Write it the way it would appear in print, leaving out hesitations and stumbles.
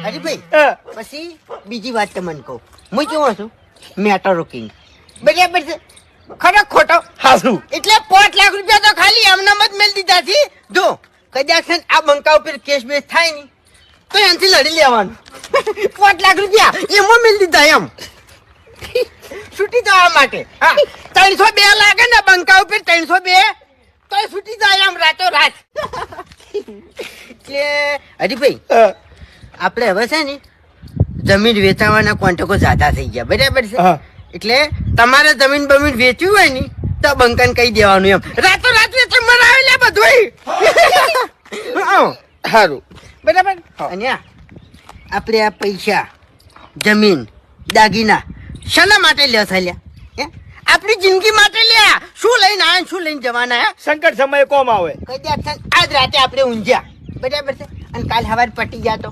હરીભાઈ પછી બીજી વાત તમને કહું, હું કેવો છું મેટરો કિંગ, બરાબર છે? ખરો ખોટો? હાસુ. એટલે 5 લાખ રૂપિયા તો ખાલી એમનામ જ મેલ દીધા છે. જો કદાચ છે ને આ બંકા ઉપર કેસ બેસ થાય ને તો એનાથી લડી લેવાનું. 5 લાખ રૂપિયા એમાં મેલ દીધા એમ છૂટી જવા માટે. હા 302 લાગે ને બંકા ઉપર, 302 તો છૂટી જાય એમ રાતો રાત. કે હરીભાઈ આપણે હવે છે ને જમીન વેચાવાના કોન્ટ્રાક્ટો જ્યાદા થઈ ગયા, બરાબર છે? એટલે તમારે જમીન બમીન વેચવી હોય ને તો બંકન કહી દેવાનું એમ રાતો રાત એટલે મરાવે લે બધું. સારું બરાબર. અને આપણે આ પૈસા જમીન દાગીના શાના માટે લે થયા? આપણી જિંદગી માટે લ્યા. શું લઈને આયા શું લઈને જવાના? સંકટ સમયે કોમ આવે. કદાચ આજ રાતે આપણે ઊંઝ્યા, બરાબર છે? અને કાલ સવારે પટી ગયા તો